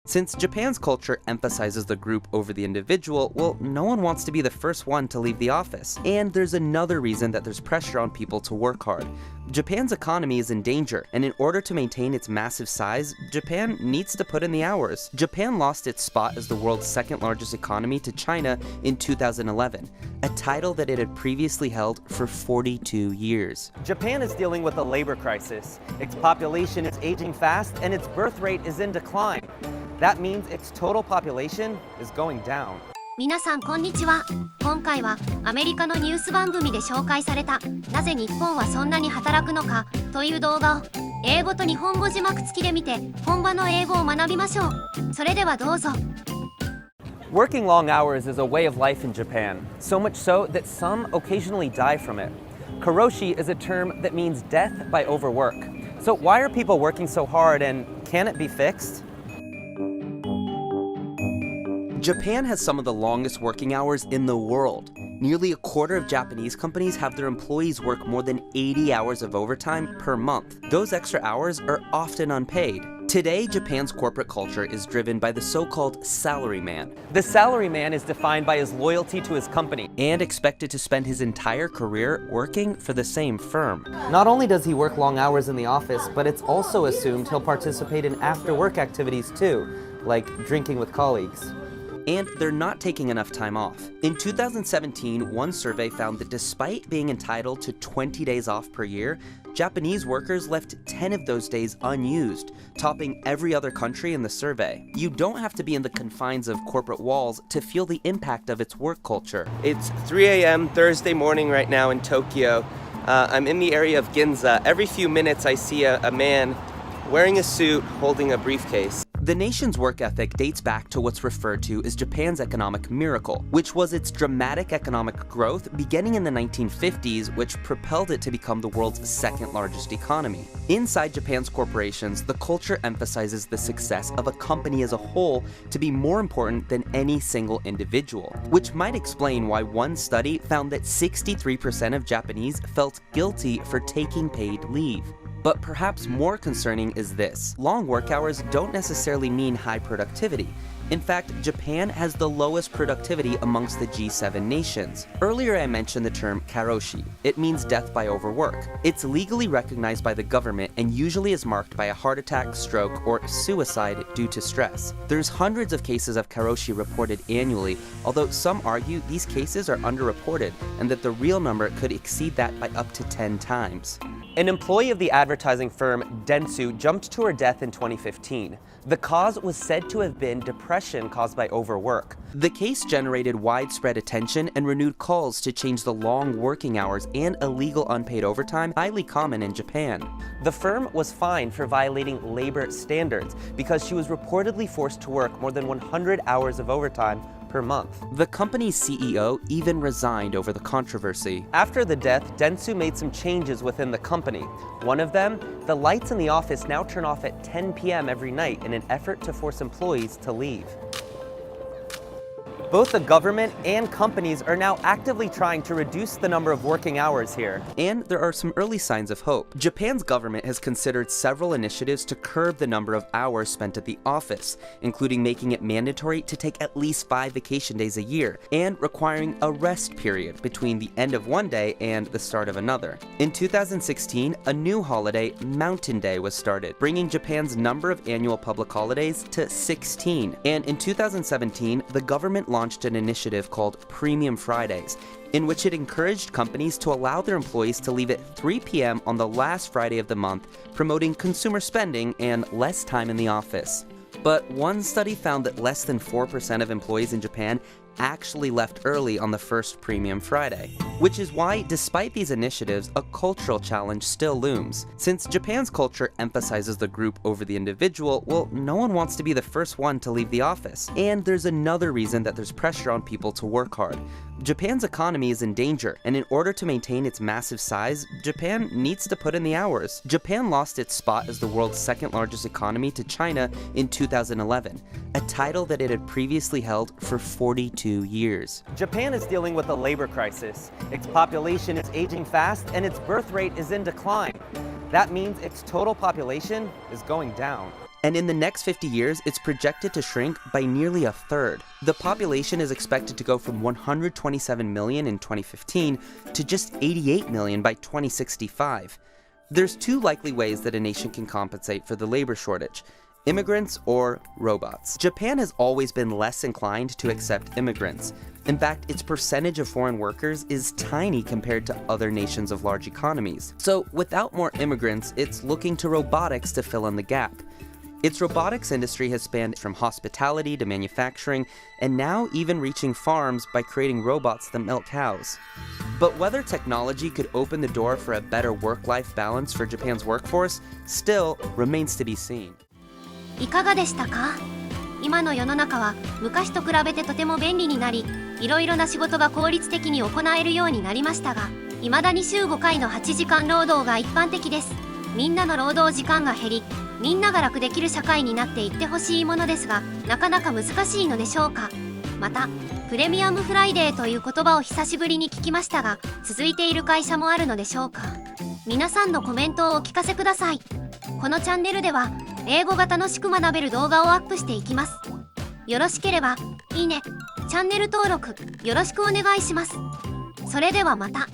Since Japan's culture emphasizes the group over the individual, well, no one wants to be the first one to leave the office. And there's another reason that there's pressure on people to work hard. Japan's economy is in danger, and in order to maintain its massive size, Japan needs to put in the hours. Japan lost its spot as the world's second largest economy to China in 2011, a title that it had previously held for 42 years. Japan is dealing with a labor crisis. Its population is aging fast, and its birth rate is in decline. That means its total population is going down. 皆さんこんにちは。今回はアメリカのニュース番組で紹介されたなぜ日本はそんなに働くのかという動画を英語と日本語字幕付きで見て本場の英語を学びましょう。それではどうぞ。Working long hours is a way of life in Japan, so much so that some occasionally die from it. Karoshi is a term that means death by overwork. So why are people working so hard, and can it be fixed? Japan has some of the longest working hours in the world. Nearly a quarter of Japanese companies have their employees work more than 80 hours of overtime per month. Those extra hours are often unpaid. Today, Japan's corporate culture is driven by the so-called salaryman. The salaryman is defined by his loyalty to his company And expected to spend his entire career working for the same firm. Not only does he work long hours in the office, but it's also assumed he'll participate in after-work activities too, like drinking with colleagues. And they're not taking enough time off. In 2017, one survey found that despite being entitled to 20 days off per year, Japanese workers left 10 of those days unused, topping every other country in the survey. You don't have to be in the confines of corporate walls to feel the impact of its work culture. It's 3 a.m. Thursday morning right now in Tokyo. I'm in the area of Ginza. Every few minutes I see a man wearing a suit holding a briefcase. The nation's work ethic dates back to what's referred to as Japan's economic miracle, which was its dramatic economic growth beginning in the 1950s, which propelled it to become the world's second largest economy. Inside Japan's corporations, the culture emphasizes the success of a company as a whole to be more important than any single individual, which might explain why one study found that 63% of Japanese felt guilty for taking paid leave. But perhaps more concerning is this. Long work hours don't necessarily mean high productivity. In fact, Japan has the lowest productivity amongst the G7 nations. Earlier I mentioned the term karoshi. It means death by overwork. It's legally recognized by the government and usually is marked by a heart attack, stroke, or suicide due to stress. There's hundreds of cases of karoshi reported annually, although some argue these cases are underreported and that the real number could exceed that by up to 10 times. An employee of the advertising firm Dentsu jumped to her death in 2015. The cause was said to have been depression caused by overwork. The case generated widespread attention and renewed calls to change the long working hours and illegal unpaid overtime highly common in Japan. The firm was fined for violating labor standards because she was reportedly forced to work more than 100 hours of overtime per month. The company's CEO even resigned over the controversy. After the death, Dentsu made some changes within the company. One of them, the lights in the office now turn off at 10 p.m. every night in an effort to force employees to leave. Both the government and companies are now actively trying to reduce the number of working hours here. And there are some early signs of hope. Japan's government has considered several initiatives to curb the number of hours spent at the office, including making it mandatory to take at least 5 vacation days a year, and requiring a rest period between the end of one day and the start of another. In 2016, a new holiday, Mountain Day, was started, bringing Japan's number of annual public holidays to 16. And in 2017, the government launched an initiative called Premium Fridays, in which it encouraged companies to allow their employees to leave at 3 p.m. on the last Friday of the month, promoting consumer spending and less time in the office. But one study found that less than 4% of employees in Japan actually left early on the first Premium Friday. Which is why, despite these initiatives, a cultural challenge still looms. Since Japan's culture emphasizes the group over the individual, well, no one wants to be the first one to leave the office. And there's another reason that there's pressure on people to work hard. Japan's economy is in danger, and in order to maintain its massive size, Japan needs to put in the hours. Japan lost its spot as the world's second largest economy to China in 2011, a title that it had previously held for 42 years. Japan is dealing with a labor crisis. Its population is aging fast, and its birth rate is in decline. That means its total population is going down. And in the next 50 years, it's projected to shrink by nearly a third. The population is expected to go from 127 million in 2015 to just 88 million by 2065. There's two likely ways that a nation can compensate for the labor shortage: immigrants or robots. Japan has always been less inclined to accept immigrants. In fact, its percentage of foreign workers is tiny compared to other nations of large economies. So without more immigrants, it's looking to robotics to fill in the gap. Its robotics industry has spanned from hospitality to manufacturing, and now even reaching farms by creating robots that milk cows. But whether technology could open the door for a better work-life balance for Japan's workforce still remains to be seen. いかがでしたか？今の世の中は昔と比べてとても便利になり、いろいろな仕事が効率的に行えるようになりましたが、未だに週5回の8時間労働が一般的です。みんなの労働時間が減り、みんなが楽できる社会になっていってほしいものですが、なかなか難しいのでしょうか。また、プレミアムフライデーという言葉を久しぶりに聞きましたが、続いている会社もあるのでしょうか。皆さんのコメントをお聞かせください。このチャンネルでは、英語が楽しく学べる動画をアップしていきます。よろしければ、いいね、チャンネル登録、よろしくお願いします。それではまた。